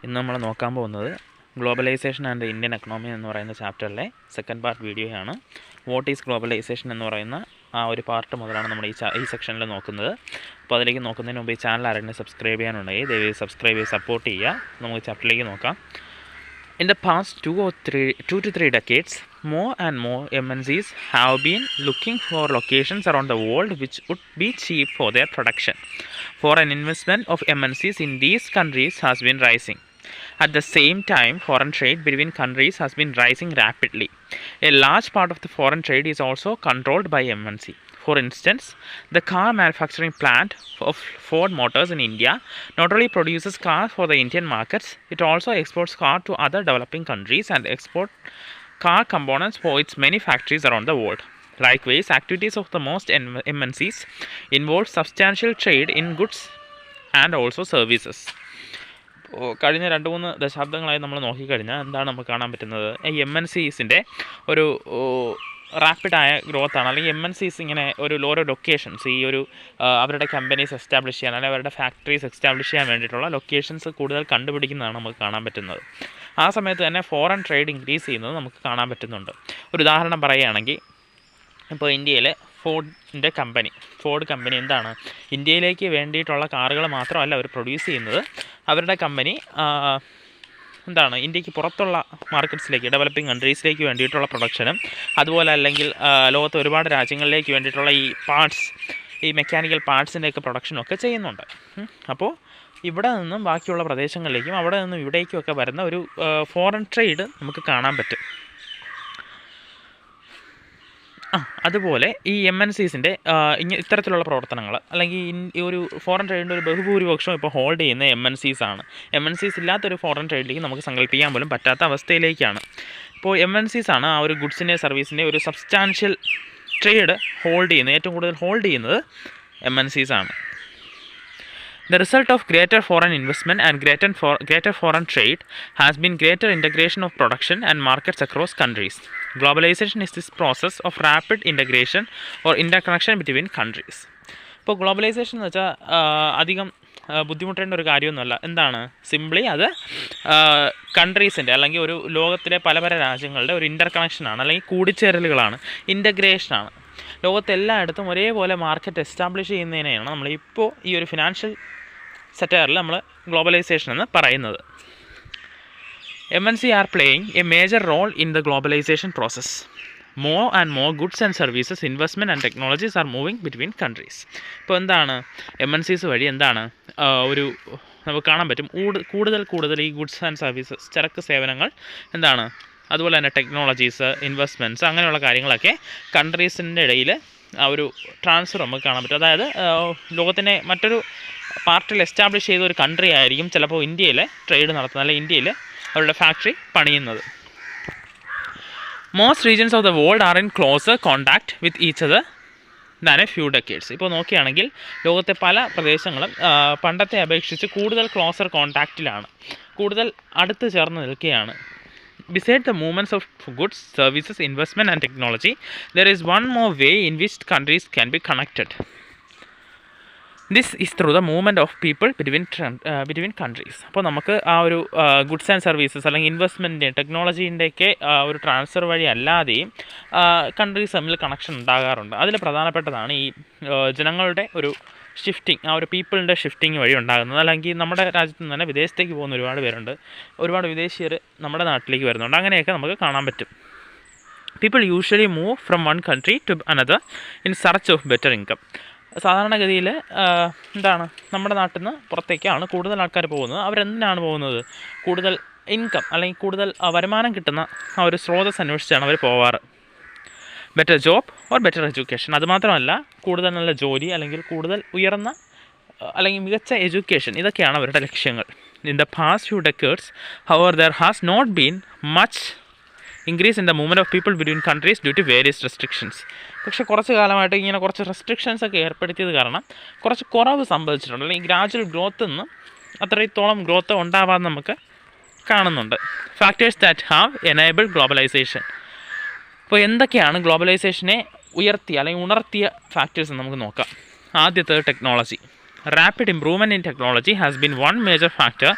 ഇന്ന് നമ്മൾ നോക്കാൻ പോകുന്നത് ഗ്ലോബലൈസേഷൻ ആൻഡ് ഇന്ത്യൻ എക്കണോമി എന്ന് പറയുന്ന ചാപ്റ്ററിലെ സെക്കൻഡ് പാർട്ട് വീഡിയോയാണ്. വാട്ട് ഈസ് ഗ്ലോബലൈസേഷൻ എന്ന് പറയുന്ന ആ ഒരു പാർട്ട് മുതലാണ് നമ്മൾ ഈ സെക്ഷനിൽ നോക്കുന്നത്. അപ്പോൾ അതിലേക്ക് നോക്കുന്നതിന് മുമ്പ് ഈ ചാനൽ ആരെങ്കിലും സബ്സ്ക്രൈബ് ചെയ്യാനുണ്ടെങ്കിൽ ദയവായി സബ്സ്ക്രൈബ് ചെയ്ത് സപ്പോർട്ട് ചെയ്യുക. നമുക്ക് ചാപ്റ്ററിലേക്ക് നോക്കാം. In the past 2 to 3 decades, more and more MNCs have been looking for locations around the world which would be cheap for their production. Foreign investment of MNCs in these countries has been rising. At the same time, foreign trade between countries has been rising rapidly. A large part of the foreign trade is also controlled by MNC. For instance, the car manufacturing plant of Ford Motors in India not only produces cars for the Indian markets, it also exports cars to other developing countries and export car components for its many factories around the world. Likewise, activities of the most MNCs involve substantial trade in goods and also services. കഴിഞ്ഞ 2-3 ദശാബ്ദങ്ങളായി നമ്മൾ നോക്കിക്കഴിഞ്ഞാൽ എന്താണ് നമുക്ക് കാണാൻ പറ്റുന്നത്? ഈ MNCസിൻ്റെ ഒരു റാപ്പിഡായ ഗ്രോത്താണ്. അല്ലെങ്കിൽ MNCs ഇങ്ങനെ ഓരോ ലൊക്കേഷൻസ് ഈ ഒരു അവരുടെ കമ്പനീസ് എസ്റ്റാബ്ലിഷ് ചെയ്യാൻ അല്ലെങ്കിൽ അവരുടെ ഫാക്ടറീസ് എസ്റ്റാബ്ലിഷ് ചെയ്യാൻ വേണ്ടിയിട്ടുള്ള ലൊക്കേഷൻസ് കൂടുതൽ കണ്ടുപിടിക്കുന്നതാണ് നമുക്ക് കാണാൻ പറ്റുന്നത്. ആ സമയത്ത് തന്നെ ഫോറിൻ ട്രേഡ് ഇൻക്രീസ് ചെയ്യുന്നത് നമുക്ക് കാണാൻ പറ്റുന്നുണ്ട്. ഒരു ഉദാഹരണം പറയുകയാണെങ്കിൽ, ഇപ്പോൾ ഇന്ത്യയിലെ ഫോർഡ് കമ്പനി എന്താണ്, ഇന്ത്യയിലേക്ക് വേണ്ടിയിട്ടുള്ള കാറുകൾ മാത്രമല്ല അവർ പ്രൊഡ്യൂസ് ചെയ്യുന്നത്. അവരുടെ കമ്പനി എന്താണ്, ഇന്ത്യക്ക് പുറത്തുള്ള മാർക്കറ്റ്സിലേക്ക്, ഡെവലപ്പിംഗ് കൺട്രീസിലേക്ക് വേണ്ടിയിട്ടുള്ള പ്രൊഡക്ഷനും അതുപോലെ അല്ലെങ്കിൽ ലോകത്ത് ഒരുപാട് രാജ്യങ്ങളിലേക്ക് വേണ്ടിയിട്ടുള്ള ഈ മെക്കാനിക്കൽ പാർട്സിൻ്റെയൊക്കെ പ്രൊഡക്ഷനും ഒക്കെ ചെയ്യുന്നുണ്ട്. അപ്പോൾ ഇവിടെ നിന്നും ബാക്കിയുള്ള പ്രദേശങ്ങളിലേക്കും അവിടെ നിന്നും ഇവിടേക്കുമൊക്കെ വരുന്ന ഒരു ഫോറിൻ ട്രേഡ് നമുക്ക് കാണാൻ പറ്റും. അതുപോലെ ഈ MNCസിൻ്റെ ഇത്തരത്തിലുള്ള പ്രവർത്തനങ്ങൾ അല്ലെങ്കിൽ ഈ ഒരു ഫോറിൻ ട്രേഡിൻ്റെ ഒരു ബഹുഭൂരിപക്ഷം ഇപ്പോൾ ഹോൾഡ് ചെയ്യുന്ന MNCs ആണ്. MNCs ഇല്ലാത്തൊരു ഫോറിൻ ട്രേഡിലേക്ക് നമുക്ക് സങ്കല്പിക്കാൻ പോലും പറ്റാത്ത അവസ്ഥയിലേക്കാണ്. ഇപ്പോൾ MNCs ആണ് ആ ഒരു ഗുഡ്സിൻ്റെ സർവീസിൻ്റെ ഒരു സബ്സ്റ്റാൻഷ്യൽ ട്രേഡ് ഹോൾഡ് ചെയ്യുന്നത്. ഏറ്റവും കൂടുതൽ ഹോൾഡ് ചെയ്യുന്നത് MNCs ആണ്. The result of greater foreign investment and greater foreign trade has been greater integration of production and markets across countries. Globalization is this process of rapid integration or interconnection between countries. ഇപ്പോൾ globalisation എന്ന് വെച്ചാൽ അധികം ബുദ്ധിമുട്ടേണ്ട ഒരു കാര്യമൊന്നുമല്ല. എന്താണ്, simply അത് കൺട്രീസിൻ്റെ അല്ലെങ്കിൽ ഒരു ലോകത്തിലെ പല രാജ്യങ്ങളുടെ ഒരു ഇൻ്റർകണക്ഷനാണ് അല്ലെങ്കിൽ കൂടിച്ചേരലുകളാണ്, ഇൻ്റഗ്രേഷനാണ്. ലോകത്തെല്ലായിടത്തും ഒരേപോലെ മാർക്കറ്റ് എസ്റ്റാബ്ലിഷ് ചെയ്യുന്നതിനെയാണ് നമ്മളിപ്പോൾ ഈ ഒരു ഫിനാൻഷ്യൽ സെക്ടറിൽ നമ്മൾ ഗ്ലോബലൈസേഷൻ എന്ന് പറയുന്നത്. MNC are playing a major role in the globalization process. More and more goods and services, investment and technologies are moving between countries. ഇപ്പോൾ എന്താണ്, MNCs വഴി എന്താണ് ഒരു നമുക്ക് കാണാൻ പറ്റും കൂടുതൽ ഈ ഗുഡ്സ് ആൻഡ് സർവീസസ്, ചരക്ക് സേവനങ്ങൾ എന്താണ്, അതുപോലെ തന്നെ ടെക്നോളജീസ്, ഇൻവെസ്റ്റ്മെൻറ്റ്സ്, അങ്ങനെയുള്ള കാര്യങ്ങളൊക്കെ കൺട്രീസിൻ്റെ ഇടയിൽ ആ ഒരു ട്രാൻസ്ഫർ നമുക്ക് കാണാൻ പറ്റും. അതായത് ലോകത്തിൻ്റെ മറ്റൊരു പാർട്ടിൽ എസ്റ്റാബ്ലിഷ് ചെയ്ത ഒരു കൺട്രി ആയിരിക്കും ചിലപ്പോൾ ഇന്ത്യയിൽ ട്രേഡ് നടത്തുന്നത് അല്ലെങ്കിൽ ഇന്ത്യയിൽ അവരുടെ ഫാക്ടറി പണിയുന്നത്. Most regions of the world are in closer contact with each other than A few decades. ഇപ്പോൾ നോക്കുകയാണെങ്കിൽ ലോകത്തെ പല പ്രദേശങ്ങളും പണ്ടത്തെ അപേക്ഷിച്ച് കൂടുതൽ ക്ലോസർ കോണ്ടാക്റ്റിലാണ്, കൂടുതൽ അടുത്ത് ചേർന്ന് നിൽക്കുകയാണ്. Besides the movements of goods, services, investment and technology, there is one more way in which countries can be connected. This is through the movement of people between countries. അപ്പോൾ നമുക്ക് ആ ഒരു ഗുഡ്സ് ആൻഡ് സർവീസസ് അല്ലെങ്കിൽ ഇൻവെസ്റ്റ്മെൻറ്റിൻ്റെ ടെക്നോളജീൻ്റെയൊക്കെ ഒരു transfer വഴി അല്ലാതെയും countries തമ്മിൽ connection ഉണ്ടാകാറുണ്ട്. അതിൽ പ്രധാനപ്പെട്ടതാണ് ഈ ജനങ്ങളുടെ ഒരു ഷിഫ്റ്റിംഗ്, ആ ഒരു പീപ്പിളിൻ്റെ ഷിഫ്റ്റിംഗ് വഴി ഉണ്ടാകുന്നത്. അല്ലെങ്കിൽ നമ്മുടെ രാജ്യത്ത് നിന്ന് തന്നെ വിദേശത്തേക്ക് പോകുന്ന ഒരുപാട് പേരുണ്ട്, ഒരുപാട് വിദേശീയർ നമ്മുടെ നാട്ടിലേക്ക് വരുന്നുണ്ട്. അങ്ങനെയൊക്കെ നമുക്ക് കാണാൻ പറ്റും. People usually move from one country to another in search of better income. സാധാരണഗതിയിൽ എന്താണ്, നമ്മുടെ നാട്ടിൽ നിന്ന് പുറത്തേക്കാണ് കൂടുതൽ ആൾക്കാർ പോകുന്നത്. അവരെന്തിനാണ് പോകുന്നത്? കൂടുതൽ ഇൻകം അല്ലെങ്കിൽ കൂടുതൽ വരുമാനം കിട്ടുന്ന ആ ഒരു സ്രോതസ് അന്വേഷിച്ചാണ് അവർ പോവാറ്. Better job or better education. അതുമാത്രമല്ല, കൂടുതൽ നല്ല ജോലി അല്ലെങ്കിൽ കൂടുതൽ ഉയർന്ന അല്ലെങ്കിൽ മികച്ച എഡ്യൂക്കേഷൻ, ഇതൊക്കെയാണ് അവരുടെ ലക്ഷ്യങ്ങൾ. In the past few decades however there has not been much increase in the movement of people between countries due to various restrictions. പക്ഷേ കുറച്ച് കാലമായിട്ട് ഇങ്ങനെ കുറച്ച് റെസ്ട്രിക്ഷൻസ് ഒക്കെ ഏർപ്പെടുത്തിയത് കാരണം കുറച്ച് കുറവ് സംഭവിച്ചിട്ടുണ്ട്. അല്ലെങ്കിൽ ഗ്രാജുവൽ ഗ്രോത്ത് നിന്ന് അത്രത്തോളം ഗ്രോത്ത് ഉണ്ടാവാൻ നമുക്ക് കാണുന്നുണ്ട്. Factors that have enabled globalisation. അപ്പോൾ എന്തൊക്കെയാണ് ഗ്ലോബലൈസേഷനെ ഉയർത്തിയ അല്ലെങ്കിൽ ഉണർത്തിയ ഫാക്ടേഴ്സ് എന്ന് നമുക്ക് നോക്കാം. ആദ്യത്തേത് technology. Rapid improvement in technology has been one major factor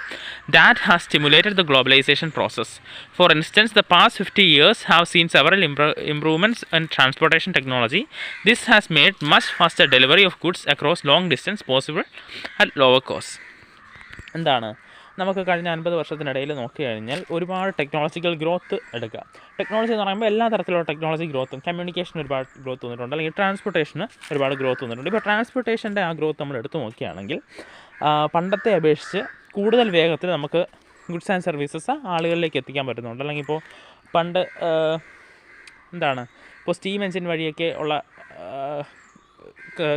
that has stimulated the globalization process. For instance, the past 50 years have seen several improvements in transportation technology. This has made much faster delivery of goods across long distance possible at lower cost. എന്താണ് നമുക്ക് കഴിഞ്ഞ 50 വർഷത്തിനിടയിൽ നോക്കിക്കഴിഞ്ഞാൽ ഒരുപാട് technological growth എടുക്കുക. Technology എന്ന് പറയുമ്പോൾ എല്ലാ തരത്തിലുള്ള ടെക്നോളജി ഗ്രോത്തും, കമ്മ്യൂണിക്കേഷൻ ഒരുപാട് ഗ്രോത്ത് വന്നിട്ടുണ്ട്, അല്ലെങ്കിൽ ട്രാൻസ്പോർട്ടേഷന് ഒരുപാട് ഗ്രോത്ത് വന്നിട്ടുണ്ട്. ഇപ്പോൾ ട്രാൻസ്പോർട്ടേഷൻ്റെ ആ ഗ്രോത്ത് നമ്മൾ എടുത്തു നോക്കുകയാണെങ്കിൽ പണ്ടത്തെ അപേക്ഷിച്ച് കൂടുതൽ വേഗത്തിൽ നമുക്ക് ഗുഡ്സ് ആൻഡ് സർവീസസ് ആളുകളിലേക്ക് എത്തിക്കാൻ പറ്റുന്നുണ്ട്. അല്ലെങ്കിൽ ഇപ്പോൾ പണ്ട് ഇപ്പോൾ സ്റ്റീം എൻജിൻ വഴിയൊക്കെ ഉള്ള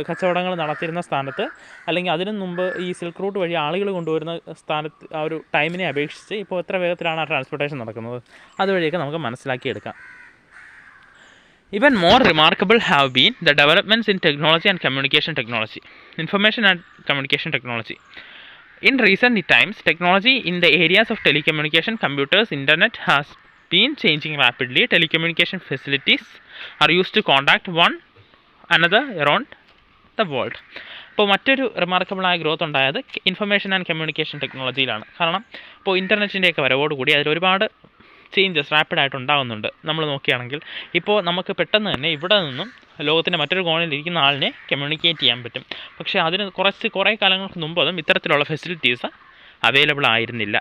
കച്ചവടങ്ങൾ നടത്തിയിരുന്ന സ്ഥാനത്ത്, അല്ലെങ്കിൽ അതിനു മുമ്പ് ഈ സിൽക്ക് റൂട്ട് വഴി ആളുകൾ കൊണ്ടുവരുന്ന സ്ഥാനത്ത് ആ ഒരു ടൈമിനെ അപേക്ഷിച്ച് ഇപ്പോൾ എത്ര വേഗത്തിലാണ് ആ ട്രാൻസ്പോർട്ടേഷൻ നടക്കുന്നത്, അതുവഴിയൊക്കെ നമുക്ക് മനസ്സിലാക്കിയെടുക്കാം. Even more remarkable have been the developments in technology and communication technology, information and communication technology. In recent times, technology in the areas of telecommunication, computers, internet has been changing rapidly. Telecommunication facilities are used to contact one another around the world. ഇപ്പോൾ മറ്റൊരു റിമാർക്കബിളായ growth ഉണ്ടായത് information and communication ടെക്നോളജിയിലാണ്. കാരണം ഇപ്പോൾ ഇൻ്റർനെറ്റിൻ്റെയൊക്കെ വരവോടുകൂടി അതിലൊരുപാട് changes റാപ്പിഡായിട്ട് ഉണ്ടാകുന്നുണ്ട്. നമ്മൾ നോക്കുകയാണെങ്കിൽ ഇപ്പോൾ നമുക്ക് പെട്ടെന്ന് തന്നെ ഇവിടെ നിന്നും ലോകത്തിൻ്റെ മറ്റൊരു കോണിലിരിക്കുന്ന ആളിനെ കമ്മ്യൂണിക്കേറ്റ് ചെയ്യാൻ പറ്റും. പക്ഷേ അതിന് കുറേ കാലങ്ങൾക്ക് മുമ്പൊന്നും ഇത്തരത്തിലുള്ള ഫെസിലിറ്റീസ് അവൈലബിൾ ആയിരുന്നില്ല.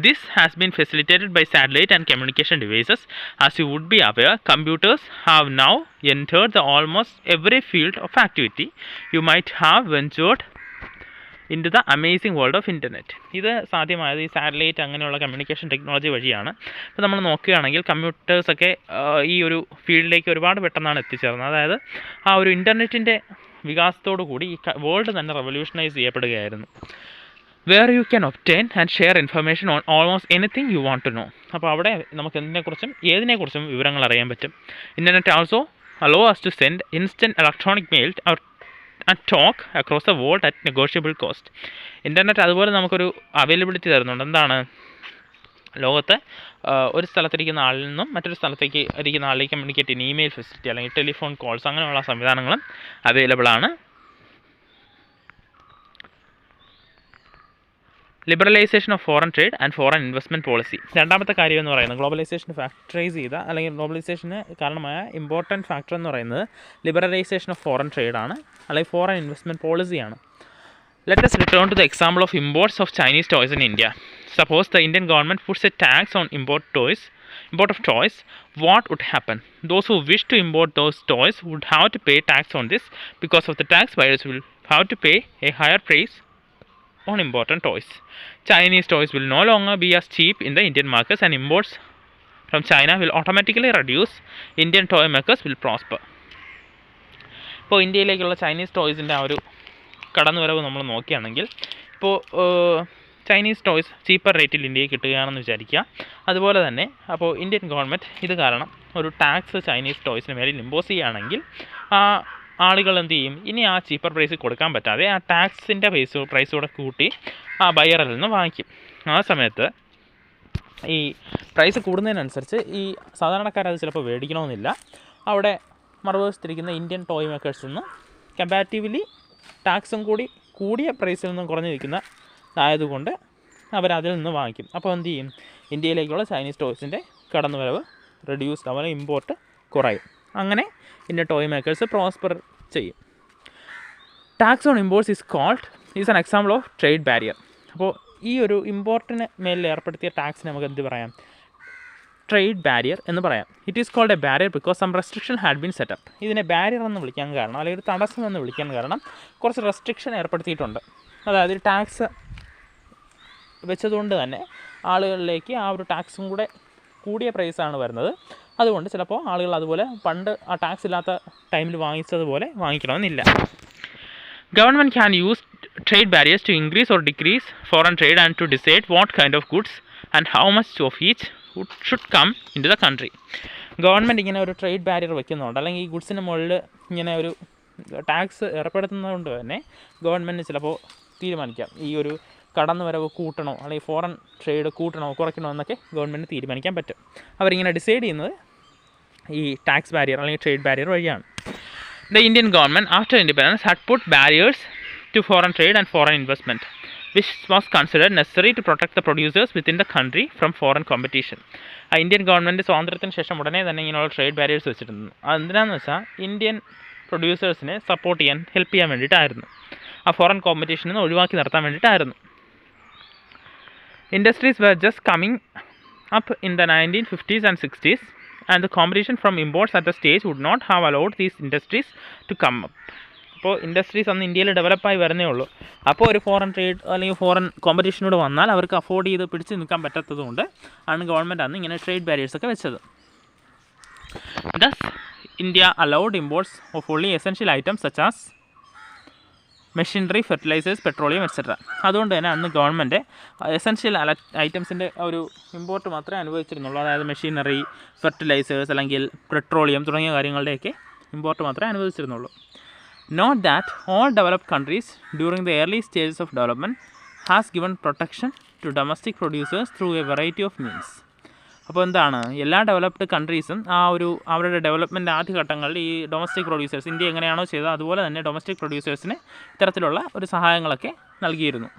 This has been facilitated by satellite and communication devices. As you would be aware, computers have now entered the almost every field of activity. You might have ventured into the amazing world of internet. ഇത് സാധ്യമായത് ഈ satellite അങ്ങനെയുള്ള communication technology വഴിയാണ്. ഇപ്പോൾ നമ്മൾ നോക്കുകയാണെങ്കിൽ കമ്പ്യൂട്ടേഴ്സൊക്കെ ഈ ഒരു ഫീൽഡിലേക്ക് ഒരുപാട് പെട്ടെന്നാണ് എത്തിച്ചേർന്നത്. അതായത് ആ ഒരു ഇൻ്റർനെറ്റിൻ്റെ വികാസത്തോടു കൂടി ഈ വേൾഡ് തന്നെ revolutionise ചെയ്യപ്പെടുകയായിരുന്നു. Where you can obtain and share information on almost anything you want to know. അപ്പോൾ അവിടെ നമുക്ക് ഏതിനെക്കുറിച്ചും വിവരങ്ങൾ അറിയാൻ പറ്റും. Internet also allow us to send instant electronic mail and talk across the world at negotiable cost. Internet അതുപോലെ നമുക്കൊരു availability തരുന്നുണ്ട്. എന്താണ്, ലോകത്ത് ഒരു സ്ഥലത്തിരിക്കുന്ന ആളിൽ നിന്നും മറ്റൊരു സ്ഥലത്തേക്ക് ഇരിക്കുന്ന ആളിലേക്ക് കമ്മ്യൂണിക്കേറ്റ് ചെയ്യുന്ന ഇമെയിൽ ഫെസിലിറ്റി അല്ലെങ്കിൽ ടെലിഫോൺ കോൾസ് അങ്ങനെയുള്ള സംവിധാനങ്ങളും അവൈലബിൾ ആണ്. Liberalisation of foreign trade and foreign investment policy. രണ്ടാമത്തെ കാര്യം എന്ന് പറയുന്നത് ഗ്ലോബലൈസേഷന് ഫാക്ടറൈസ് ചെയ്ത അല്ലെങ്കിൽ ഗ്ലോബലൈസേഷന് കാരണമായ ഇമ്പോർട്ടൻറ്റ് ഫാക്ടർ എന്ന് പറയുന്നത് ലിബറലൈസേഷൻ ഓഫ് ഫോറിൻ ട്രേഡ് ആണ്, അല്ലെങ്കിൽ ഫോറിൻ ഇൻവെസ്റ്റ്മെൻറ്റ് പോളിസിയാണ്. Let us return to the example of imports of Chinese toys in India. Suppose the Indian government puts a tax on import of toys. What would happen? Those who wish to import those toys would have to pay tax on this. Because of the tax, buyers will have to pay a higher price on important toys. Chinese toys will no longer be as cheap in the Indian markets, and imports from China will automatically reduce. Indian toy makers will prosper. ഇപ്പോൾ ഇന്ത്യയിലേക്കുള്ള Chinese ടോയ്സിൻ്റെ ആ ഒരു കടന്നുവരവ് നമ്മൾ നോക്കുകയാണെങ്കിൽ, ഇപ്പോൾ Chinese toys cheaper റേറ്റിൽ ഇന്ത്യയിൽ കിട്ടുകയാണെന്ന് വിചാരിക്കുക. അതുപോലെ തന്നെ അപ്പോൾ ഇന്ത്യൻ ഗവൺമെൻറ് ഇത് കാരണം ഒരു ടാക്സ് ചൈനീസ് ടോയ്സിന് മേലിൽ ഇമ്പോസ് ചെയ്യുകയാണെങ്കിൽ ആളുകൾ എന്ത് ചെയ്യും, ഇനി ആ ചീപ്പർ പ്രൈസ് കൊടുക്കാൻ പറ്റാതെ ആ ടാക്സിൻ്റെ പ്രൈസ് കൂടെ കൂട്ടി ആ ബയറിൽ നിന്ന് വാങ്ങിക്കും. ആ സമയത്ത് ഈ പ്രൈസ് കൂടുന്നതിനനുസരിച്ച് ഈ സാധാരണക്കാരത് ചിലപ്പോൾ മേടിക്കണമെന്നില്ല. അവിടെ മറുവശത്തിരിക്കുന്ന ഇന്ത്യൻ ടോയ് മേക്കേഴ്സിൽ നിന്ന് കമ്പാരിറ്റീവ്ലി ടാക്സും കൂടിയ പ്രൈസിൽ നിന്നും കുറഞ്ഞു നിൽക്കുന്നതായതുകൊണ്ട് അവരതിൽ നിന്ന് വാങ്ങിക്കും. അപ്പോൾ എന്ത് ചെയ്യും, ഇന്ത്യയിലേക്കുള്ള ചൈനീസ് ടോയ്സിൻ്റെ കടന്നുവരവ് റെഡ്യൂസ്ഡ് ആവുക, ഇമ്പോർട്ട് കുറയും. അങ്ങനെ ഇന്ത്യൻ ടോയ് മേക്കേഴ്സ് പ്രോസ്പർ ചെയ്യും. Tax on imports is an example of trade barrier. അപ്പോൾ ഈ ഒരു ഇമ്പോർട്ടിന് മേലിൽ ഏർപ്പെടുത്തിയ ടാക്സിന് നമുക്ക് എന്ത് പറയാം, ട്രേഡ് ബാരിയർ എന്ന് പറയാം. It is called a barrier because some restriction had been set up. ഇതിനെ ബാരിയർ എന്ന് വിളിക്കാൻ കാരണം, അല്ലെങ്കിൽ ഒരു തടസ്സം എന്ന് വിളിക്കാൻ കാരണം, കുറച്ച് റെസ്ട്രിക്ഷൻ ഏർപ്പെടുത്തിയിട്ടുണ്ട്. അതായത് ടാക്സ് വെച്ചതുകൊണ്ട് തന്നെ ആളുകളിലേക്ക് ആ ഒരു ടാക്സും കൂടെ കൂടിയ പ്രൈസാണ് വരുന്നത്. അതുകൊണ്ട് ചിലപ്പോൾ ആളുകൾ അതുപോലെ പണ്ട് ആ ടാക്സ് ഇല്ലാത്ത ടൈമിൽ വാങ്ങിച്ചതുപോലെ വാങ്ങിക്കണമെന്നില്ല. Government can use trade barriers to increase or decrease foreign trade and to decide what kind of goods and how much of each should come into the country. Government ഇങ്ങനെ ഒരു ട്രേഡ് ബാരിയർ വെക്കുന്നുണ്ട്, അല്ലെങ്കിൽ ഈ ഗുഡ്സിന് മുകളിൽ ഇങ്ങനെ ഒരു tax ഏർപ്പെടുത്തുന്നതുകൊണ്ട് തന്നെ government ചിലപ്പോൾ തീരുമാനിക്കാം ഈ ഒരു കടന്നുവരവ് കൂട്ടണോ അല്ലെങ്കിൽ ഫോറിൻ ട്രേഡ് കൂട്ടണോ കുറയ്ക്കണോ എന്നൊക്കെ ഗവൺമെൻറ് തീരുമാനിക്കാൻ പറ്റും. അവരിങ്ങനെ ഡിസൈഡ് ചെയ്യുന്നത് ഈ ടാക്സ് ബാരിയർ അല്ലെങ്കിൽ ട്രേഡ് ബാരിയർ വഴിയാണ്. The Indian government after independence had put barriers to foreign trade and foreign investment, which was considered necessary to protect the producers within the country from foreign competition. Indian government സ്വാതന്ത്ര്യത്തിന് ശേഷം ഉടനെ തന്നെ ഇങ്ങനെയുള്ള trade barriers വെച്ചിട്ടുണ്ട്. അതെന്തിനാന്ന് വെച്ചാൽ Indian പ്രൊഡ്യൂസേഴ്സിനെ support ചെയ്യാൻ help ചെയ്യാൻ വേണ്ടിയിട്ടായിരുന്നു. ആ ഫോറിൻ കോമ്പറ്റീഷനിൽ നിന്ന് ഒഴിവാക്കി നിർത്താൻ വേണ്ടിയിട്ടായിരുന്നു. Industries were just coming up in the 1950s and 60s, and the competition from imports at the stage would not have allowed these industries to come up. അപ്പോൾ industries അന്ന് ഇന്ത്യയിൽ ഡെവലപ്പായി വരുന്നേ ഉള്ളൂ. അപ്പോൾ ഒരു ഫോറിൻ ട്രേഡ് അല്ലെങ്കിൽ ഫോറിൻ കോമ്പറ്റീഷനോട് വന്നാൽ അവർക്ക് അഫോർഡ് ചെയ്ത് പിടിച്ച് നിൽക്കാൻ പറ്റാത്തതുകൊണ്ട് ആണ് ഗവൺമെൻറ് അന്ന് ഇങ്ങനെ ട്രേഡ് ബാരിയേഴ്സൊക്കെ വെച്ചത്. Thus, India allowed imports of only essential items such as machinery, fertilisers, petroleum etcetera. അതുകൊണ്ട് തന്നെ അന്ന് ഗവൺമെൻറ് എസെൻഷ്യൽ ഐറ്റംസിൻ്റെ ഒരു ഇമ്പോർട്ട് മാത്രമേ അനുവദിച്ചിരുന്നുള്ളൂ. അതായത് മെഷീനറി, ഫെർട്ടിലൈസേഴ്സ് അല്ലെങ്കിൽ പെട്രോളിയം തുടങ്ങിയ കാര്യങ്ങളുടെയൊക്കെ ഇമ്പോർട്ട് മാത്രമേ അനുവദിച്ചിരുന്നുള്ളൂ. Not that all developed countries during the early stages of development has given protection to domestic producers through a variety of means. അപ്പോൾ എന്താണ്, എല്ലാ ഡെവലപ്ഡ് കൺട്രീസും ആ ഒരു അവരുടെ ഡെവലപ്മെൻറ്റ് ആദ്യഘട്ടങ്ങളിൽ ഈ ഡൊമസ്റ്റിക് പ്രൊഡ്യൂസേഴ്സ്, ഇന്ത്യ എങ്ങനെയാണോ ചെയ്തത് അതുപോലെ തന്നെ ഡൊമസ്റ്റിക് പ്രൊഡ്യൂസേഴ്സിന് ഇത്തരത്തിലുള്ള ഒരു സഹായങ്ങളൊക്കെ നൽകിയിരുന്നു.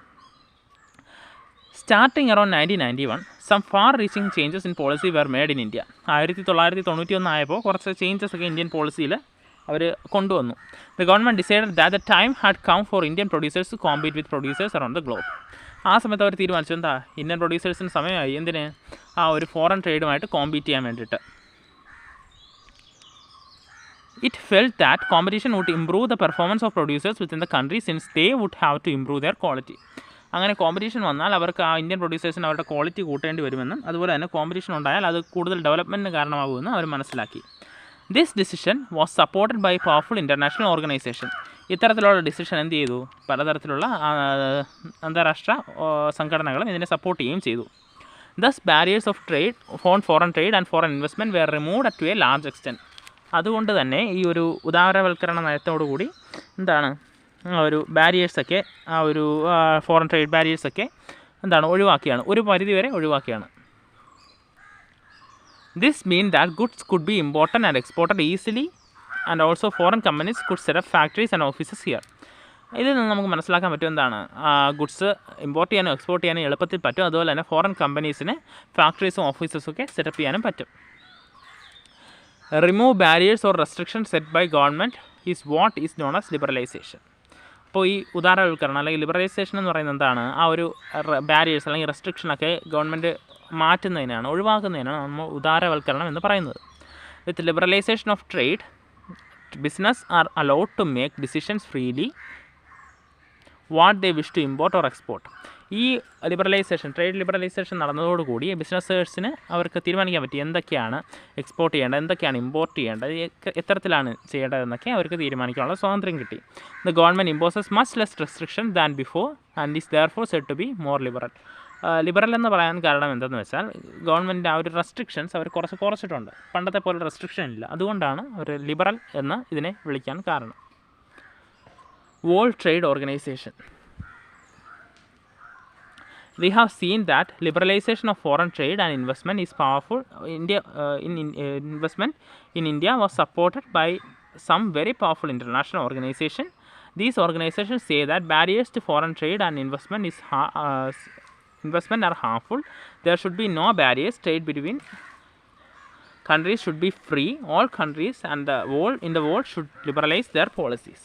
Starting around 1991 some far reaching changes in policy were made in India. 1991 ആയപ്പോൾ കുറച്ച് ചേഞ്ചസ് ഒക്കെ ഇന്ത്യൻ പോളിസിയിൽ അവർ കൊണ്ടുവന്നു. The government decided that the time had come for Indian producers to compete with producers around the globe. ആ സമയത്ത് അവർ തീരുമാനിച്ചു, എന്താ, ഇന്ത്യൻ പ്രൊഡ്യൂസേഴ്സിന് സമയമായി എന്തിന്, ആ ഒരു ഫോറിൻ ട്രേഡുമായിട്ട് കോമ്പീറ്റ് ചെയ്യാൻ വേണ്ടിയിട്ട്. It felt that competition would improve the performance of producers within the country since they would have to improve their quality. അങ്ങനെ കോമ്പറ്റീഷൻ വന്നാൽ അവർക്ക് ആ ഇന്ത്യൻ പ്രൊഡ്യൂസേഴ്സിന് അവരുടെ ക്വാളിറ്റി കൂട്ടേണ്ടി വരുമെന്നും അതുപോലെ തന്നെ കോമ്പറ്റീഷൻ ഉണ്ടായാൽ അത് കൂടുതൽ ഡെവലപ്മെൻറ്റിന് കാരണമാകുമെന്നും അവർ മനസ്സിലാക്കി. This decision was supported by powerful international organisation. ഇത്തരത്തിലുള്ള ഡിസിഷൻ എന്ത് ചെയ്തു, പലതരത്തിലുള്ള അന്താരാഷ്ട്ര സംഘടനകളും ഇതിനെ സപ്പോർട്ട് ചെയ്യുകയും ചെയ്തു. Thus barriers of trade on foreign trade and foreign investment were removed at a large extent. അതുകൊണ്ട് തന്നെ ഈ ഒരു ഉദാരവൽക്കരണ നയത്തോടുകൂടി എന്താണ്, ഒരു ബാരിയേഴ്സൊക്കെ ആ ഒരു ഫോറിൻ ട്രേഡ് ബാരിയേഴ്സൊക്കെ എന്താണ് ഒഴിവാക്കിയാണ്, ഒരു പരിധിവരെ ഒഴിവാക്കിയാണ്. This means that goods could be imported and exported easily, and also foreign companies could set up factories and offices here. ഇതിൽ നിന്ന് നമുക്ക് മനസ്സിലാക്കാൻ പറ്റും എന്താണ്, ഗുഡ്സ് ഇമ്പോർട്ട് ചെയ്യാനും എക്സ്പോർട്ട് ചെയ്യാനും എളുപ്പത്തിൽ പറ്റും. അതുപോലെ തന്നെ ഫോറിൻ കമ്പനീസിന് ഫാക്ടറീസും ഓഫീസസും ഒക്കെ സെറ്റപ്പ് ചെയ്യാനും പറ്റും. Remove barriers or restriction set by government is what is known as liberalisation. അപ്പോൾ ഈ ഉദാരവൽക്കരണം അല്ലെങ്കിൽ ലിബറലൈസേഷൻ എന്ന് പറയുന്നത് എന്താണ്, ആ ഒരു ബാരിയേഴ്സ് അല്ലെങ്കിൽ റെസ്ട്രിക്ഷനൊക്കെ ഗവൺമെൻറ് മാറ്റുന്നതിനാണ്, ഒഴിവാക്കുന്നതിനാണ് നമ്മൾ ഉദാരവൽക്കരണം എന്ന് പറയുന്നത്. With liberalisation of trade, business are allowed to make decisions freely what they wish to import or export. ഈ ലിബറലൈസേഷൻ, ട്രേഡ് ലിബറലൈസേഷൻ നടന്നതോടുകൂടി ബിസിനസ്സേഴ്സിന് അവർക്ക് തീരുമാനിക്കാൻ പറ്റി എന്തൊക്കെയാണ് എക്സ്പോർട്ട് ചെയ്യേണ്ടത്, എന്തൊക്കെയാണ് ഇമ്പോർട്ട് ചെയ്യേണ്ടത്, എത്തരത്തിലാണ് ചെയ്യേണ്ടതെന്നൊക്കെ അവർക്ക് തീരുമാനിക്കാനുള്ള സ്വാതന്ത്ര്യം കിട്ടി. The government imposes much less restriction than before and is therefore said to be more liberal. Liberal എന്ന് പറയാൻ കാരണം എന്തെന്ന് വെച്ചാൽ ഗവൺമെൻറ് ആ ഒരു റെസ്ട്രിക്ഷൻസ് അവർ കുറച്ചിട്ടുണ്ട്. പണ്ടത്തെ പോലെ റെസ്ട്രിക്ഷൻ ഇല്ല. അതുകൊണ്ടാണ് അവർ ലിബറൽ എന്ന് ഇതിനെ വിളിക്കാൻ കാരണം. World trade organisation. We have seen that liberalization of foreign trade and investment is powerful. Investment in India was supported by some very powerful international organizations. These organizations say that barriers to foreign trade and investment are harmful. There should be no barriers. Trade between countries should be free. All countries and the world in the world should liberalize their policies.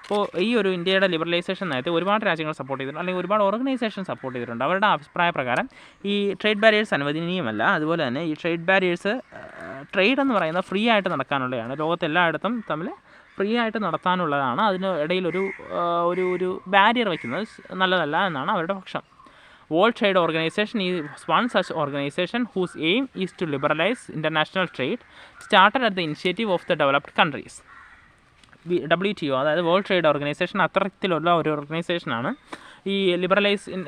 അപ്പോൾ ഈ ഒരു ഇന്ത്യയുടെ liberalisation നയത്തെ ഒരുപാട് രാജ്യങ്ങൾ support ചെയ്തിട്ടുണ്ട്, അല്ലെങ്കിൽ ഒരുപാട് ഓർഗനൈസേഷൻ സപ്പോർട്ട് ചെയ്തിട്ടുണ്ട്. അവരുടെ അഭിപ്രായ പ്രകാരം ഈ ട്രേഡ് ബാരിയേഴ്സ് അനുവദനീയമല്ല. അതുപോലെ തന്നെ ഈ ട്രേഡ് ബാരിയേഴ്സ്, ട്രേഡ് എന്ന് പറയുന്നത് ഫ്രീ ആയിട്ട് നടക്കാനുള്ളതാണ്. ലോകത്തെല്ലായിടത്തും തമ്മിൽ ഫ്രീ ആയിട്ട് നടത്താനുള്ളതാണ്. അതിന് ഇടയിൽ ഒരു ബാരിയർ വയ്ക്കുന്നത് നല്ലതല്ല എന്നാണ് അവരുടെ പക്ഷം. World Trade Organization is one such organization whose aim is to liberalize international trade, started at the initiative of the developed countries. WTO, അതായത് വേൾഡ് ട്രേഡ് ഓർഗനൈസേഷൻ അത്തരത്തിലുള്ള ഒരു ഓർഗനൈസേഷനാണ്. ഈ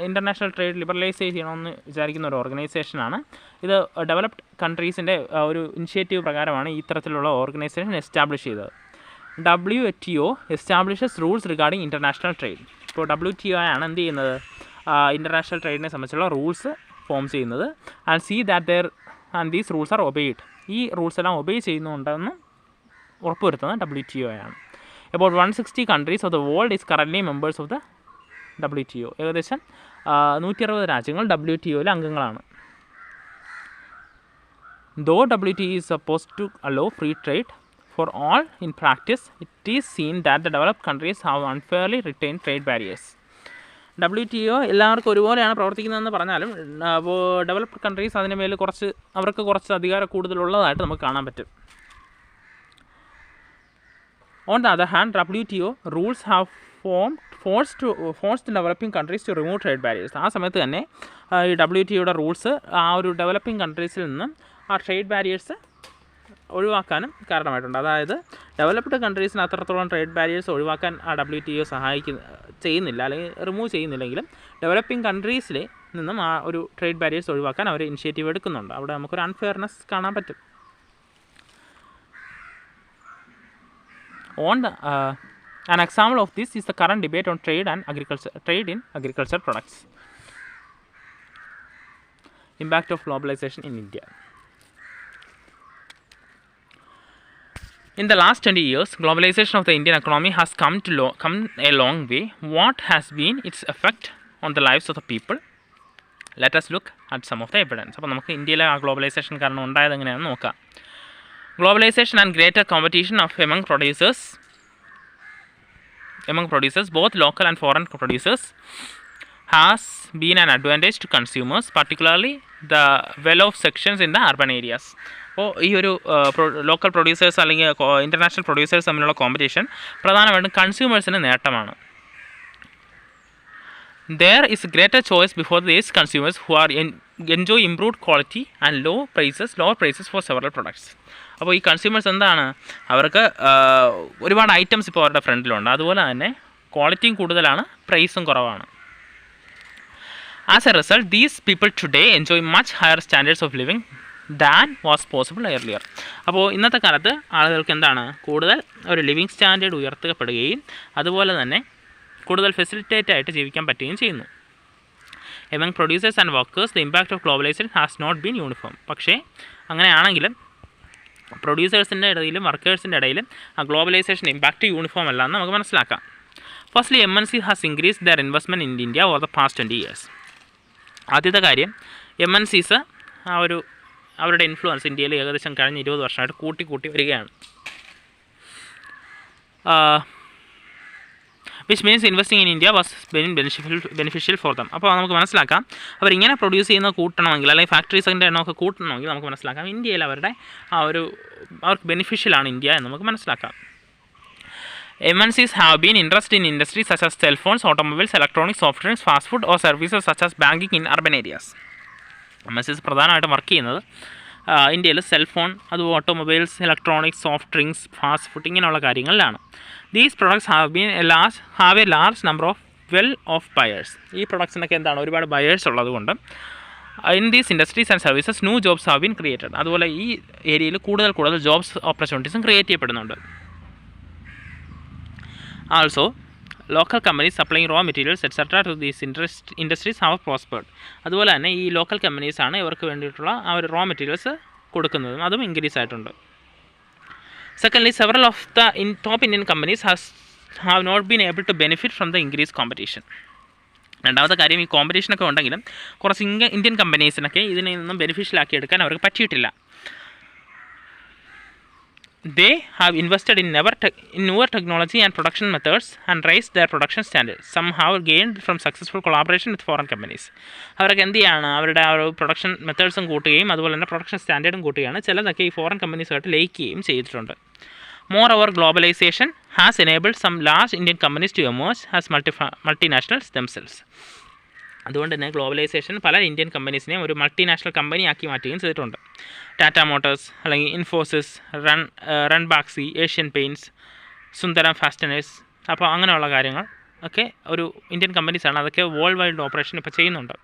ഇൻ്റർനാഷണൽ ട്രേഡ് ലിബറലൈസ് ചെയ്യണമെന്ന് വിചാരിക്കുന്ന ഒരു ഓർഗനൈസേഷനാണ്. ഇത് ഡെവലപ്ഡ് കൺട്രീസിൻ്റെ ഒരു ഇനിഷ്യേറ്റീവ് പ്രകാരമാണ് ഈ ഇത്തരത്തിലുള്ള ഓർഗനൈസേഷൻ എസ്റ്റാബ്ലിഷ് ചെയ്തത്. WTO establishes rules regarding international trade. ഇപ്പോൾ WTO ആണ് എന്ത് ചെയ്യുന്നത്, ഇൻ്റർനാഷണൽ ട്രേഡിനെ സംബന്ധിച്ചുള്ള റൂൾസ് ഫോം ചെയ്യുന്നത്. And these rules R obeyed. ഈ റൂൾസ് എല്ലാം ഒബേ ചെയ്യുന്നുണ്ടെന്ന് ഉറപ്പുവരുത്തുന്നത് WTO ആണ്. About 160 countries of the world is currently members of the WTO. ഏകദേശം 160 രാജ്യങ്ങൾ WTOയിൽ അംഗങ്ങളാണ്. Though WTO is supposed to allow free trade for all, in practice it is seen that the developed countries have unfairly retained trade barriers. WTO എല്ലാവർക്കും ഒരുപോലെയാണ് പ്രവർത്തിക്കുന്നതെന്ന് പറഞ്ഞാലും അപ്പോൾ developed countries അതിന് മേൽ അവർക്ക് കുറച്ച് അധികാരം കൂടുതലുള്ളതായിട്ട് നമുക്ക് കാണാൻ പറ്റും. On the other hand, WTO rules have forced developing countries to remove trade barriers. ആ സമയത്ത് തന്നെ ഈ WTOയുടെ റൂൾസ് ആ ഒരു ഡെവലപ്പിംഗ് കൺട്രീസിൽ നിന്നും ആ ട്രേഡ് ബാരിയേഴ്സ് ഒഴിവാക്കാനും കാരണമായിട്ടുണ്ട്. അതായത് ഡെവലപ്ഡ് കൺട്രീസിന് അത്രത്തോളം ട്രേഡ് ബാരിയേഴ്സ് ഒഴിവാക്കാൻ ആ WTO ചെയ്യുന്നില്ല, അല്ലെങ്കിൽ റിമൂവ് ചെയ്യുന്നില്ലെങ്കിലും ഡെവലപ്പിംഗ് കൺട്രീസിൽ നിന്നും ആ ഒരു ട്രേഡ് ബാരിയേഴ്സ് ഒഴിവാക്കാൻ അവർ ഇനിഷ്യേറ്റീവ് എടുക്കുന്നുണ്ട്. അവിടെ നമുക്കൊരു അൺഫെയർനെസ് കാണാൻ പറ്റും. An example of this is the current debate on trade in agriculture products. Impact of globalization in India. In the last 20 years, globalization of the Indian economy has come a long way. What has been its effect on the lives of the people? Let us look at some of the evidence. അപ്പോൾ നമുക്ക് ഇന്ത്യയിലെ ആ globalisation കാരണം ഉണ്ടായത് എങ്ങനെയാണെന്ന് നോക്കാം. Globalization and greater competition among producers, both local and foreign producers, has been an advantage to consumers, particularly the well-off sections in the urban areas. അപ്പോൾ ഈ ഒരു ലോക്കൽ പ്രൊഡ്യൂസേഴ്സ് അല്ലെങ്കിൽ ഇൻ്റർനാഷണൽ പ്രൊഡ്യൂസേഴ്സ് തമ്മിലുള്ള കോമ്പറ്റീഷൻ പ്രധാനമായിട്ടും കൺസ്യൂമേഴ്സിന് നേട്ടമാണ്. There is greater choice before these consumers who are enjoy improved quality and lower prices for several products. അപ്പോൾ ഈ consumers എന്താണ്, അവർക്ക് ഒരുപാട് ഐറ്റംസ് ഇപ്പോൾ അവരുടെ ഫ്രണ്ടിലുണ്ട്, അതുപോലെ തന്നെ ക്വാളിറ്റിയും കൂടുതലാണ്, പ്രൈസും കുറവാണ്. As a result, these people today enjoy much higher standards of living than was possible earlier. അപ്പോൾ ഇന്നത്തെ കാലത്ത് ആളുകൾക്ക് എന്താണ്, കൂടുതൽ ഒരു ലിവിങ് സ്റ്റാൻഡേർഡ് ഉയർത്തപ്പെടുകയും അതുപോലെ തന്നെ കൂടുതൽ ഫെസിലിറ്റേറ്റ് ആയിട്ട് ജീവിക്കാൻ പറ്റുകയും ചെയ്യുന്നു. Among producers and workers, the impact of globalization has not been uniform. പക്ഷേ അങ്ങനെയാണെങ്കിലും പ്രൊഡ്യൂസേഴ്സിൻ്റെ ഇടയിലും വർക്കേഴ്സിൻ്റെ ഇടയിലും ആ ഗ്ലോബലൈസേഷൻ ഇമ്പാക്റ്റ് യൂണിഫോം അല്ല എന്ന് നമുക്ക് മനസ്സിലാക്കാം. Firstly MNC has increased there investment in India over the past 20 years. ആദ്യത്തെ കാര്യം, MNCs അവരുടെ ഇൻഫ്ലുവൻസ് ഇന്ത്യയിൽ ഏകദേശം കഴിഞ്ഞ 20 വർഷമായിട്ട് കൂട്ടി വരികയാണ്. Which means investing in India was beneficial for them. അപ്പോൾ നമുക്ക് മനസ്സിലാക്കാം, അവരിങ്ങനെ പ്രൊഡ്യൂസ് ചെയ്യുന്ന കൂട്ടണമെങ്കിൽ അല്ലെങ്കിൽ ഫാക്ടറീസിൻ്റെ എണ്ണമൊക്കെ കൂട്ടണമെങ്കിൽ നമുക്ക് മനസ്സിലാക്കാം ഇന്ത്യയിൽ അവർക്ക് ബെനിഫിഷ്യലാണ് ഇന്ത്യ എന്ന് നമുക്ക് മനസ്സിലാക്കാം. MNCs have been interested in industries such as cell phones, automobiles, electronics, soft drinks, fast food or services such as banking in urban areas. MNCs പ്രധാനമായിട്ടും വർക്ക് ചെയ്യുന്നത് ഇന്ത്യയിൽ സെൽഫോൺ, അത് automobiles, electronics, soft drinks, fast food ഇങ്ങനെയുള്ള കാര്യങ്ങളിലാണ്. These products have a large number of of buyers. ഈ പ്രൊഡക്ട്സിനൊക്കെ എന്താണ്, ഒരുപാട് ബയേഴ്സ് ഉള്ളതുകൊണ്ട് in these industries and services new jobs have been created. അതുപോലെ ഈ ഏരിയയിൽ കൂടുതൽ ജോബ്സ് ഓപ്പർച്യൂണിറ്റീസും ക്രിയേറ്റ് ചെയ്യപ്പെടുന്നുണ്ട്. Also, local companies supplying raw materials etc. to these industries have prospered. അതുപോലെ തന്നെ ഈ ലോക്കൽ കമ്പനീസാണ് ഇവർക്ക് വേണ്ടിയിട്ടുള്ള ആ ഒരു റോ മെറ്റീരിയൽസ് കൊടുക്കുന്നതും അതും ഇൻക്രീസ് ആയിട്ടുണ്ട്. Secondly, several of the top Indian companies have not been able to benefit from the increased competition. രണ്ടാമത്തെ കാര്യം, ഈ കോമ്പറ്റീഷനൊക്കെ ഉണ്ടെങ്കിലും കുറച്ച് ഇന്ത്യൻ കമ്പനീസിനൊക്കെ ഇതിൽ നിന്നും ബെനിഫിഷ്യൽ ആക്കി എടുക്കാൻ അവർക്ക് പറ്റിയിട്ടില്ല. They have invested in newer technology and production methods and raised their production standards. Some have gained from successful collaboration with foreign companies. അവരൊക്കെ എന്ത് ചെയ്യാണ്, അവരുടെ ആ ഒരു പ്രൊഡക്ഷൻ മെത്തേഡ്സും കൂട്ടുകയും അതുപോലെ തന്നെ പ്രൊഡക്ഷൻ സ്റ്റാൻഡേർഡും കൂട്ടുകയാണ്. ചിലതൊക്കെ ഈ ഫോറിൻ കമ്പനീസുമായിട്ട് ലയിക്കുകയും ചെയ്തിട്ടുണ്ട്. Moreover, globalization has enabled some large Indian companies to emerge as multinationals themselves. അതുകൊണ്ട് തന്നെ ഗ്ലോബലൈസേഷൻ പല ഇന്ത്യൻ കമ്പനീസിനെയും ഒരു മൾട്ടിനാഷണൽ കമ്പനി ആക്കി മാറ്റുകയും ചെയ്തിട്ടുണ്ട്. ടാറ്റ മോട്ടോഴ്സ് അല്ലെങ്കിൽ ഇൻഫോസിസ്, റൺബാക്സി, ഏഷ്യൻ പെയിൻറ്റ്സ്, സുന്ദരം ഫാസ്റ്റനേഴ്സ്, അപ്പോൾ അങ്ങനെയുള്ള കാര്യങ്ങൾ ഒക്കെ ഒരു ഇന്ത്യൻ കമ്പനീസാണ്. അതൊക്കെ വേൾഡ് വൈഡ് ഓപ്പറേഷൻ ഇപ്പോൾ ചെയ്യുന്നുണ്ട്.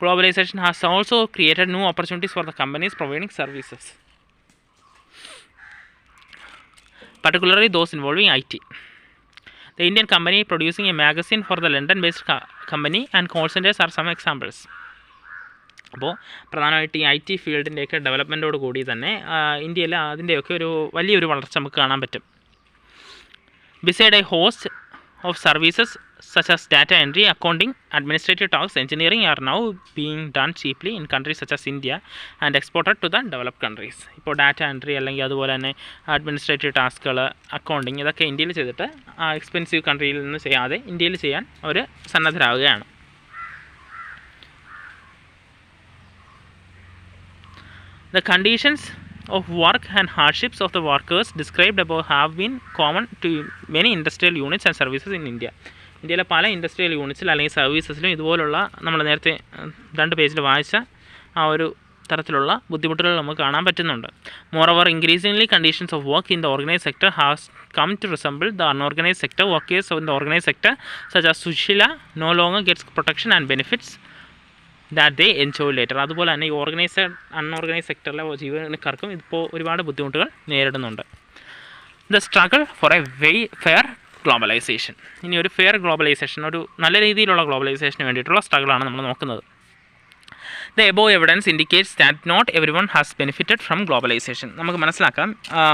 Globalisation has also created new opportunities for the companies providing services, particularly those involving IT. The Indian company producing a magazine for the London-based company and call centers are some examples. അപ്പോൾ പ്രധാനമായിട്ട് ഈ IT ഫീൽഡിൻ്റെയൊക്കെ ഡെവലപ്മെൻറ്റോട് കൂടി തന്നെ ഇന്ത്യയിൽ അതിൻ്റെയൊക്കെ ഒരു വലിയൊരു വളർച്ച നമുക്ക് കാണാൻ പറ്റും. Beside a host of services such as data entry, accounting, administrative tasks, engineering are now being done cheaply in countries such as India and exported to the developed countries. ഇപ്പോൾ ഡാറ്റ എൻട്രി അല്ലെങ്കിൽ അതുപോലെ തന്നെ administrative ടാസ്കുകൾ, accounting ഇതൊക്കെ ഇന്ത്യയിൽ ചെയ്തിട്ട് expensive കൺട്രിയിൽ നിന്ന് ചെയ്യാതെ ഇന്ത്യയിൽ ചെയ്യാൻ അവർ സന്നദ്ധരാകുകയാണ്. The conditions of work and hardships of the workers described above have been common to many industrial units and services in India. ഇന്ത്യയിലെ പല ഇൻഡസ്ട്രിയൽ യൂണിറ്റ്സിൽ അല്ലെങ്കിൽ സർവീസസിലും ഇതുപോലുള്ള നമ്മൾ നേരത്തെ 2 പേജിൽ വായിച്ച ആ ഒരു തരത്തിലുള്ള ബുദ്ധിമുട്ടുകൾ നമുക്ക് കാണാൻ പറ്റുന്നുണ്ട്. Moreover increasingly conditions of work in the organised sector has come to resemble the unorganised sector. Workers in the organised sector such as Sushila no longer gets protection and benefits that they enjoy later. അതുപോലെ തന്നെ ഈ unorganised സെക്ടറിലെ ജീവനക്കാർക്കും ഇപ്പോൾ ഒരുപാട് ബുദ്ധിമുട്ടുകൾ നേരിടുന്നുണ്ട്. The struggle for a fair globalisation. ഇനി ഒരു ഫെയർ ഗ്ലോബലൈസേഷൻ, ഒരു നല്ല രീതിയിലുള്ള ഗ്ലോബലൈസേഷന് വേണ്ടിയിട്ടുള്ള സ്ട്രഗിളാണ് നമ്മൾ നോക്കുന്നത്. The above evidence indicates that not every one has benefited from globalisation. നമുക്ക് മനസ്സിലാക്കാം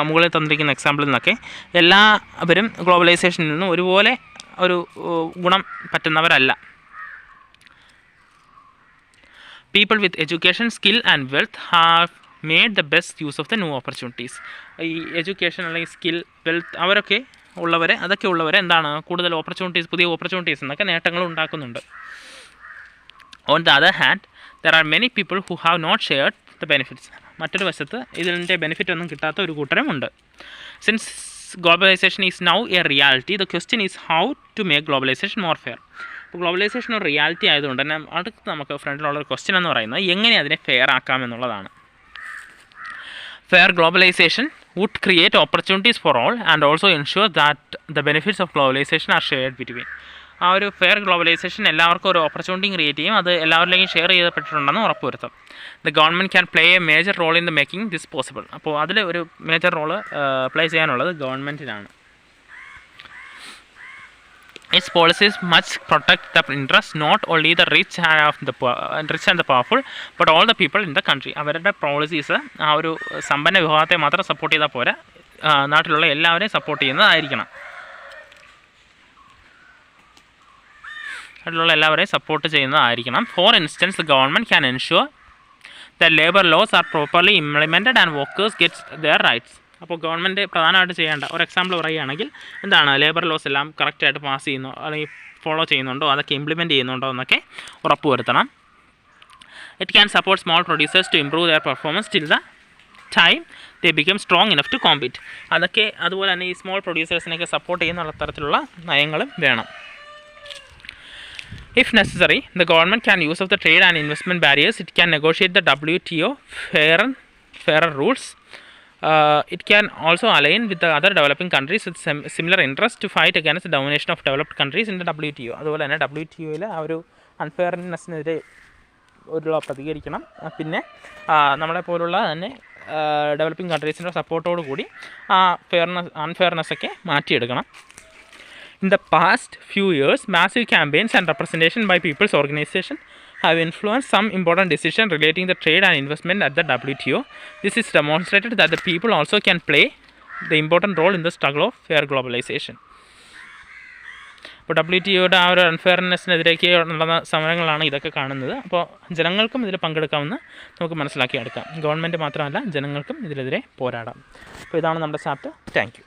മുകളിൽ തന്നിരിക്കുന്ന എക്സാമ്പിളിൽ നിന്നൊക്കെ എല്ലാവരും ഗ്ലോബലൈസേഷനിൽ നിന്ന് ഒരുപോലെ ഒരു ഗുണം പറ്റുന്നവരല്ല. People with education, skill and wealth have made the best use of the new opportunities. ഈ എഡ്യൂക്കേഷൻ അല്ലെങ്കിൽ സ്കിൽ, വെൽത്ത് അതൊക്കെ ഉള്ളവരെ എന്താണ് കൂടുതൽ ഓപ്പർച്യൂണിറ്റീസ്, പുതിയ ഓപ്പർച്യൂണിറ്റീസ് എന്നൊക്കെ നേട്ടങ്ങൾ ഉണ്ടാക്കുന്നുണ്ട്. On the other hand, there are many people who have not shared the benefits. മറ്റൊരു വശത്ത് ഇതിൻ്റെ ബെനിഫിറ്റ് ഒന്നും കിട്ടാത്ത ഒരു കൂട്ടരുമുണ്ട്. Since globalization is now a reality, the question is how to make globalization more fair. ഇപ്പോൾ ഗ്ലോബലൈസേഷൻ ഒരു reality ആയതുകൊണ്ട് തന്നെ അടുത്ത് നമുക്ക് ഫ്രണ്ടിലുള്ളൊരു ക്വസ്റ്റ്യൻ എന്ന് പറയുന്നത് എങ്ങനെ അതിനെ ഫെയർ ആക്കാമെന്നുള്ളതാണ്. Fair globalisation would create opportunities for all and also ensure that the benefits of globalisation are shared between. ആ ഒരു ഫെയർ ഗ്ലോബലൈസേഷൻ എല്ലാവർക്കും ഒരു ഓപ്പർച്യൂണിറ്റി ക്രിയേറ്റ് ചെയ്യും, അത് എല്ലാവരിലേക്കും ഷെയർ ചെയ്യപ്പെട്ടിട്ടുണ്ടെന്ന് ഉറപ്പുവരുത്തും. The government can play a major role in the making this possible. അപ്പോൾ അതിൽ ഒരു മേജർ റോള് പ്ലേ ചെയ്യാനുള്ളത് ഗവൺമെൻറ്റിനാണ്. Its policies must protect the interests not only the rich and the powerful but all the people in the country. അവരുടെ policies ആ ഒരു സമ്പന്ന വിഭാഗത്തെ മാത്രം സപ്പോർട്ട് ചെയ്താൽ പോരാ, നാട്ടിലുള്ള എല്ലാവരെയും സപ്പോർട്ട് ചെയ്യുന്നതായിരിക്കണം. നാട്ടിലുള്ള എല്ലാവരെയും സപ്പോർട്ട് ചെയ്യുന്നതായിരിക്കണം. For instance, the government can ensure that labor laws are properly implemented and workers get their rights. അപ്പോൾ ഗവൺമെൻറ് പ്രധാനമായിട്ട് ചെയ്യേണ്ട ഒരു എക്സാമ്പിൾ പറയുകയാണെങ്കിൽ എന്താണ്, ലേബർ ലോസ് എല്ലാം കറക്റ്റായിട്ട് പാസ് ചെയ്യുന്നോ അല്ലെങ്കിൽ ഫോളോ ചെയ്യുന്നുണ്ടോ, അതൊക്കെ ഇംപ്ലിമെൻറ്റ് ചെയ്യുന്നുണ്ടോ എന്നൊക്കെ ഉറപ്പുവരുത്തണം. It can support small producers to improve their performance till the time they become strong enough to compete. അതൊക്കെ അതുപോലെ തന്നെ ഈ സ്മോൾ പ്രൊഡ്യൂസേഴ്സിനെയൊക്കെ സപ്പോർട്ട് ചെയ്യുന്ന തരത്തിലുള്ള നയങ്ങളും വേണം. If necessary, the government can use of the trade and investment barriers. It can negotiate the WTO fairer rules. It can also align with the other developing countries with similar interests to fight against the domination of developed countries in the WTO. അതുപോലെ തന്നെ WTOയിൽ ആ ഒരു അൺഫെയർനെസ്സിനെതിരെ ഒരു പ്രതികരിക്കണം. പിന്നെ നമ്മളെ പോലുള്ള തന്നെ ഡെവലപ്പിംഗ് കൺട്രീസിൻ്റെ സപ്പോർട്ടോടു കൂടി ആ അൺഫെയർനെസ്സൊക്കെ മാറ്റിയെടുക്കണം. In the past few years, massive campaigns and representation by people's organization have influenced some important decisions relating to trade and investment at the WTO. This is demonstrated that the people also can play the important role in the struggle of fair globalization. അപ്പോൾ WTOയുടെ ആ ഒരു അൺഫെയർനെസ്സിനെതിരേക്ക് നടന്ന സമരങ്ങളാണ് ഇതൊക്കെ കാണുന്നത്. അപ്പോൾ ജനങ്ങൾക്കും ഇതിൽ പങ്കെടുക്കാമെന്ന് നമുക്ക് മനസ്സിലാക്കിയെടുക്കാം. ഗവൺമെൻറ് മാത്രമല്ല, ജനങ്ങൾക്കും ഇതിനെതിരെ പോരാടാം. അപ്പോൾ ഇതാണ് നമ്മുടെ ചാപ്റ്റർ. Thank you.